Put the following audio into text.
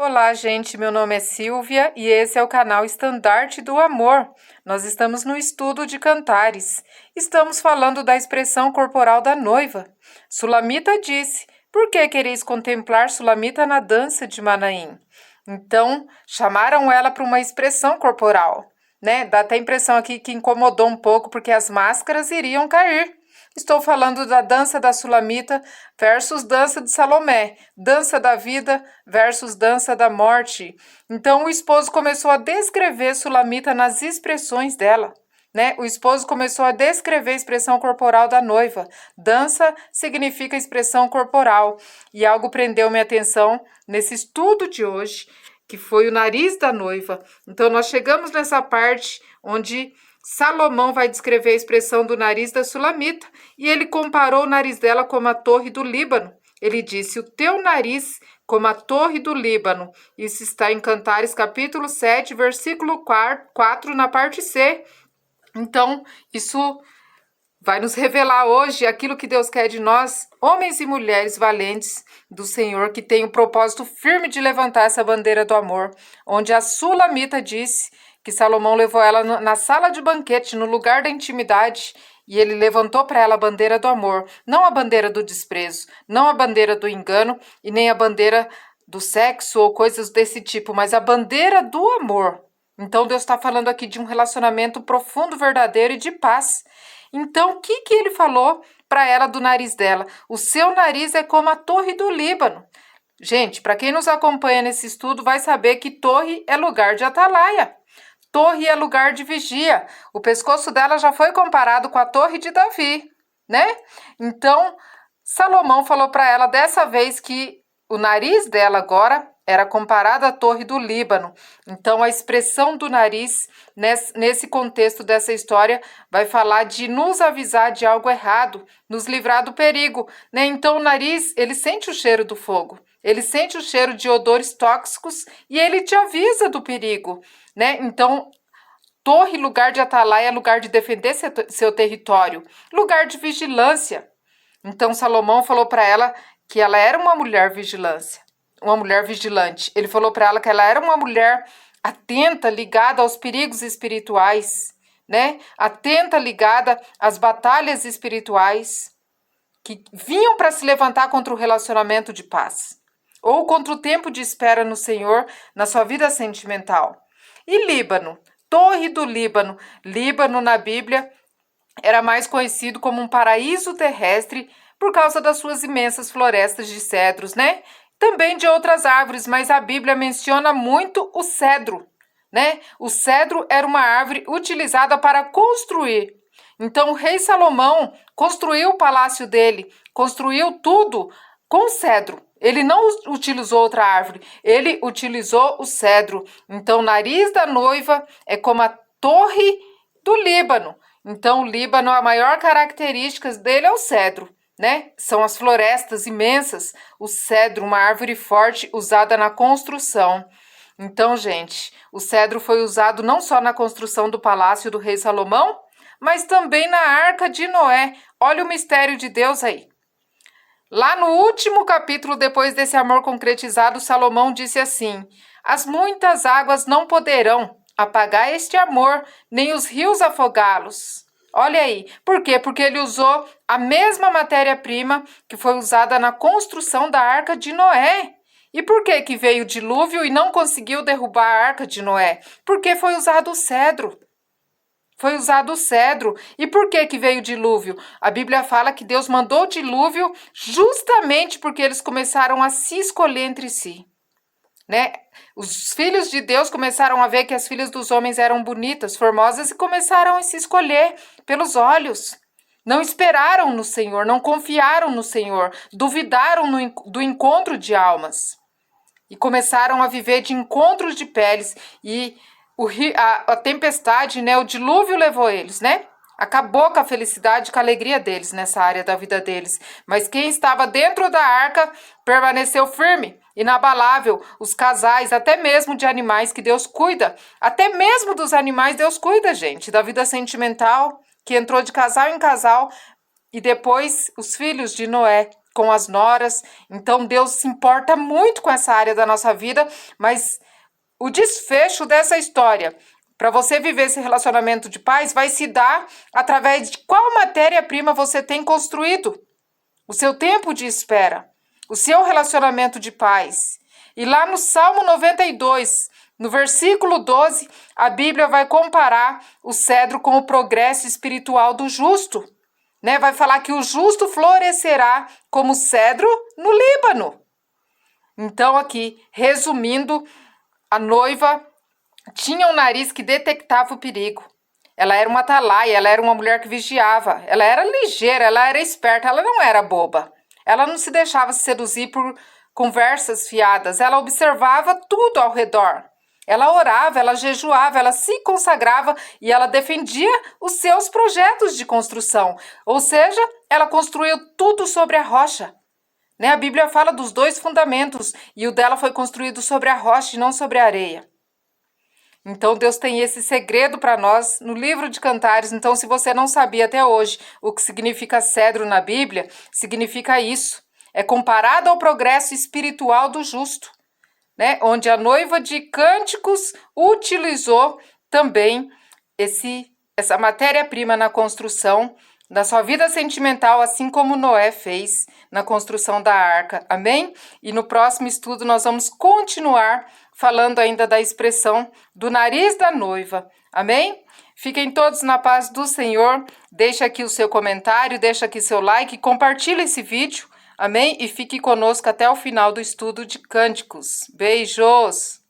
Olá, gente. Meu nome é Silvia e esse é o canal Estandarte do Amor. Nós estamos no estudo de cantares. Estamos falando da expressão corporal da noiva. Sulamita disse: "Por que quereis contemplar Sulamita na dança de Manaim?" Então, chamaram ela para uma expressão corporal, né? Dá até a impressão aqui que incomodou um pouco porque as máscaras iriam cair. Estou falando da dança da Sulamita versus dança de Salomé, dança da vida versus dança da morte. Então o esposo começou a descrever Sulamita nas expressões dela, né? O esposo começou a descrever a expressão corporal da noiva. Dança significa expressão corporal. E algo prendeu minha atenção nesse estudo de hoje, que foi o nariz da noiva. Então nós chegamos nessa parte onde Salomão vai descrever a expressão do nariz da Sulamita e ele comparou o nariz dela como a torre do Líbano. Ele disse: "O teu nariz como a torre do Líbano." Isso está em Cantares capítulo 7, versículo 4, na parte C. Então, isso vai nos revelar hoje aquilo que Deus quer de nós, homens e mulheres valentes do Senhor, que têm o propósito firme de levantar essa bandeira do amor, onde a Sulamita disse que Salomão levou ela na sala de banquete, no lugar da intimidade, e ele levantou para ela a bandeira do amor, não a bandeira do desprezo, não a bandeira do engano e nem a bandeira do sexo ou coisas desse tipo, mas a bandeira do amor. Então Deus está falando aqui de um relacionamento profundo, verdadeiro e de paz. Então o que ele falou para ela do nariz dela? O seu nariz é como a torre do Líbano. Gente, para quem nos acompanha nesse estudo vai saber que torre é lugar de atalaia. Torre é lugar de vigia. O pescoço dela já foi comparado com a torre de Davi, né? Então, Salomão falou para ela dessa vez que o nariz dela agora era comparado à torre do Líbano. Então, a expressão do nariz, nesse contexto dessa história, vai falar de nos avisar de algo errado, nos livrar do perigo, né? Então, o nariz, ele sente o cheiro do fogo. Ele sente o cheiro de odores tóxicos e ele te avisa do perigo, né? Então, torre, lugar de atalaia, lugar de defender seu território, lugar de vigilância. Então, Salomão falou para ela que ela era uma mulher vigilante. Ele falou para ela que ela era uma mulher atenta, ligada aos perigos espirituais, né? Atenta, ligada às batalhas espirituais que vinham para se levantar contra o relacionamento de paz ou contra o tempo de espera no Senhor na sua vida sentimental. E Líbano, torre do Líbano. Líbano na Bíblia era mais conhecido como um paraíso terrestre por causa das suas imensas florestas de cedros, né? Também de outras árvores, mas a Bíblia menciona muito o cedro, né? O cedro era uma árvore utilizada para construir. Então o rei Salomão construiu o palácio dele, construiu tudo com cedro. Ele não utilizou outra árvore, ele utilizou o cedro. Então o nariz da noiva é como a torre do Líbano. Então o Líbano, a maior característica dele é o cedro, né? São as florestas imensas, o cedro, uma árvore forte usada na construção. Então, gente, o cedro foi usado não só na construção do palácio do rei Salomão, mas também na Arca de Noé. Olha o mistério de Deus aí. Lá no último capítulo, depois desse amor concretizado, Salomão disse assim: "As muitas águas não poderão apagar este amor, nem os rios afogá-los." Olha aí. Por quê? Porque ele usou a mesma matéria-prima que foi usada na construção da Arca de Noé. E por que que veio o dilúvio e não conseguiu derrubar a Arca de Noé? Porque foi usado o cedro. Foi usado o cedro. E por que que veio o dilúvio? A Bíblia fala que Deus mandou o dilúvio justamente porque eles começaram a se escolher entre si, né? Os filhos de Deus começaram a ver que as filhas dos homens eram bonitas, formosas e começaram a se escolher pelos olhos. Não esperaram no Senhor, não confiaram no Senhor, duvidaram do encontro de almas e começaram a viver de encontros de peles e a tempestade, né, o dilúvio levou eles, né? Acabou com a felicidade, com a alegria deles nessa área da vida deles. Mas quem estava dentro da arca permaneceu firme, inabalável. Os casais, até mesmo de animais que Deus cuida. Até mesmo dos animais Deus cuida, gente. Da vida sentimental, que entrou de casal em casal. E depois os filhos de Noé com as noras. Então Deus se importa muito com essa área da nossa vida, mas o desfecho dessa história, para você viver esse relacionamento de paz, vai se dar através de qual matéria-prima você tem construído o seu tempo de espera, o seu relacionamento de paz. E lá no Salmo 92, no versículo 12, a Bíblia vai comparar o cedro com o progresso espiritual do justo. Vai falar que o justo florescerá como cedro no Líbano. Então, aqui, resumindo, a noiva tinha um nariz que detectava o perigo. Ela era uma atalaia, ela era uma mulher que vigiava. Ela era ligeira, ela era esperta, ela não era boba. Ela não se deixava seduzir por conversas fiadas. Ela observava tudo ao redor. Ela orava, ela jejuava, ela se consagrava e ela defendia os seus projetos de construção. Ou seja, ela construiu tudo sobre a rocha. A Bíblia fala dos dois fundamentos e o dela foi construído sobre a rocha e não sobre a areia. Então Deus tem esse segredo para nós no livro de Cantares. Então, se você não sabia até hoje o que significa cedro na Bíblia, significa isso. É comparado ao progresso espiritual do justo, onde a noiva de Cânticos utilizou também essa matéria-prima na construção da sua vida sentimental, assim como Noé fez na construção da arca. Amém? E no próximo estudo nós vamos continuar falando ainda da expressão do nariz da noiva. Amém? Fiquem todos na paz do Senhor. Deixa aqui o seu comentário, deixa aqui seu like, compartilha esse vídeo. Amém? E fique conosco até o final do estudo de Cânticos. Beijos!